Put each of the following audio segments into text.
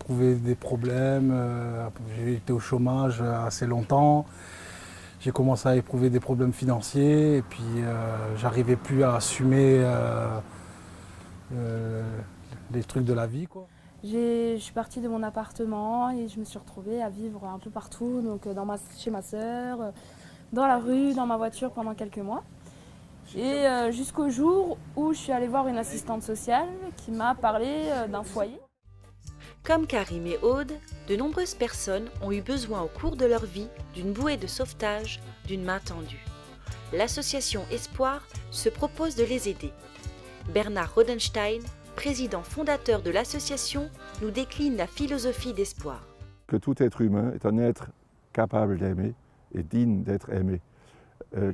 éprouvé des problèmes, j'ai été au chômage assez longtemps. J'ai commencé à éprouver des problèmes financiers et puis j'arrivais plus à assumer les trucs de la vie, quoi. Je suis partie de mon appartement et je me suis retrouvée à vivre un peu partout, donc chez ma sœur, dans la rue, dans ma voiture pendant quelques mois. Et jusqu'au jour où je suis allée voir une assistante sociale qui m'a parlé d'un foyer. Comme Karim et Aude, de nombreuses personnes ont eu besoin au cours de leur vie d'une bouée de sauvetage, d'une main tendue. L'association Espoir se propose de les aider. Bernard Rodenstein, président fondateur de l'association, nous décline la philosophie d'Espoir. Que tout être humain est un être capable d'aimer et digne d'être aimé.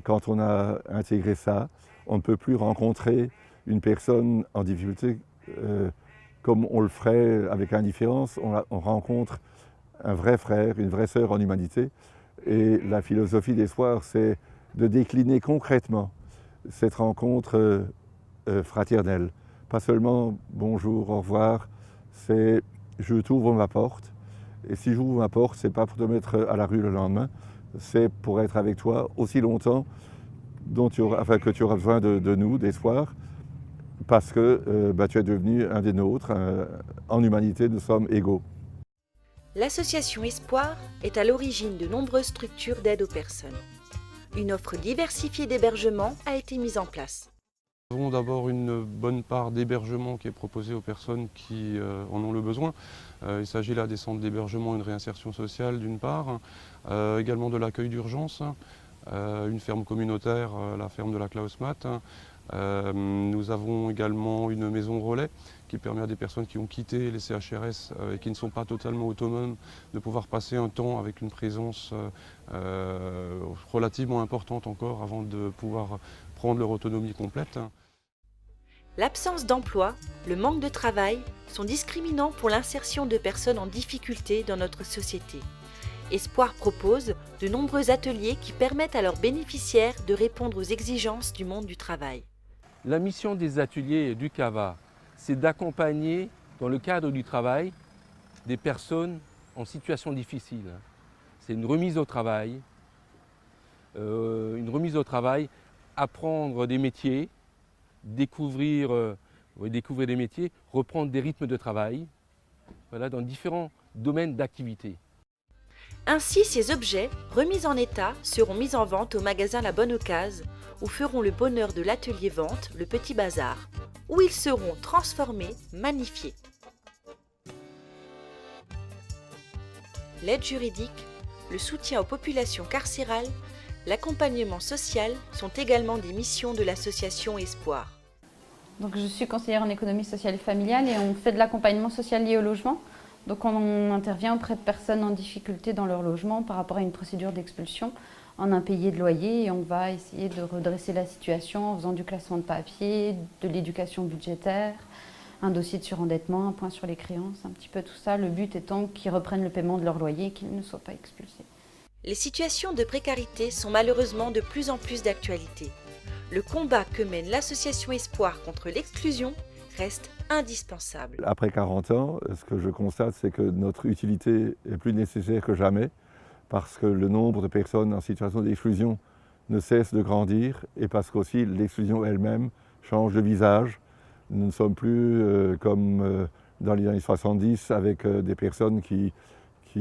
Quand on a intégré ça, on ne peut plus rencontrer une personne en difficulté comme on le ferait avec indifférence. On rencontre un vrai frère, une vraie sœur en humanité. Et la philosophie d'Espoir, c'est de décliner concrètement cette rencontre fraternelle. Pas seulement bonjour, au revoir, c'est je t'ouvre ma porte. Et si j'ouvre ma porte, c'est pas pour te mettre à la rue le lendemain, c'est pour être avec toi aussi longtemps que tu auras besoin de nous, d'Espoir, parce que tu es devenu un des nôtres. En humanité, nous sommes égaux. L'association Espoir est à l'origine de nombreuses structures d'aide aux personnes. Une offre diversifiée d'hébergement a été mise en place. Nous avons d'abord une bonne part d'hébergement qui est proposée aux personnes qui en ont le besoin. Il s'agit là des centres d'hébergement et de réinsertion sociale d'une part, également de l'accueil d'urgence, une ferme communautaire, la ferme de la Klausmat. Nous avons également une maison relais qui permet à des personnes qui ont quitté les CHRS et qui ne sont pas totalement autonomes de pouvoir passer un temps avec une présence relativement importante encore avant de pouvoir prendre leur autonomie complète. L'absence d'emploi, le manque de travail sont discriminants pour l'insertion de personnes en difficulté dans notre société. Espoir propose de nombreux ateliers qui permettent à leurs bénéficiaires de répondre aux exigences du monde du travail. La mission des ateliers du CAVA, c'est d'accompagner dans le cadre du travail des personnes en situation difficile. C'est une remise au travail, apprendre des métiers, découvrir des métiers, reprendre des rythmes de travail, voilà, dans différents domaines d'activité. Ainsi, ces objets, remis en état, seront mis en vente au magasin La Bonne Occasion, où feront le bonheur de l'atelier vente, le Petit Bazar, où ils seront transformés, magnifiés. L'aide juridique, le soutien aux populations carcérales, l'accompagnement social sont également des missions de l'association Espoir. Donc, je suis conseillère en économie sociale et familiale et on fait de l'accompagnement social lié au logement. Donc on intervient auprès de personnes en difficulté dans leur logement par rapport à une procédure d'expulsion en impayé de loyer et on va essayer de redresser la situation en faisant du classement de papier, de l'éducation budgétaire, un dossier de surendettement, un point sur les créances, un petit peu tout ça. Le but étant qu'ils reprennent le paiement de leur loyer et qu'ils ne soient pas expulsés. Les situations de précarité sont malheureusement de plus en plus d'actualité. Le combat que mène l'association Espoir contre l'exclusion reste indispensable. Après 40 ans, ce que je constate, c'est que notre utilité est plus nécessaire que jamais parce que le nombre de personnes en situation d'exclusion ne cesse de grandir et parce qu'aussi l'exclusion elle-même change de visage. Nous ne sommes plus comme dans les années 70 avec des personnes qui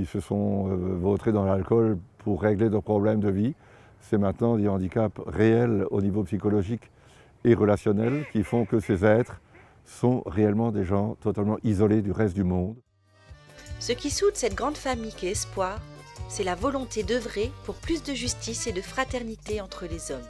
se sont vautrées dans l'alcool pour régler leurs problèmes de vie. C'est maintenant des handicaps réels au niveau psychologique et relationnel qui font que ces êtres sont réellement des gens totalement isolés du reste du monde. Ce qui soude cette grande famille qu'est Espoir, c'est la volonté d'œuvrer pour plus de justice et de fraternité entre les hommes.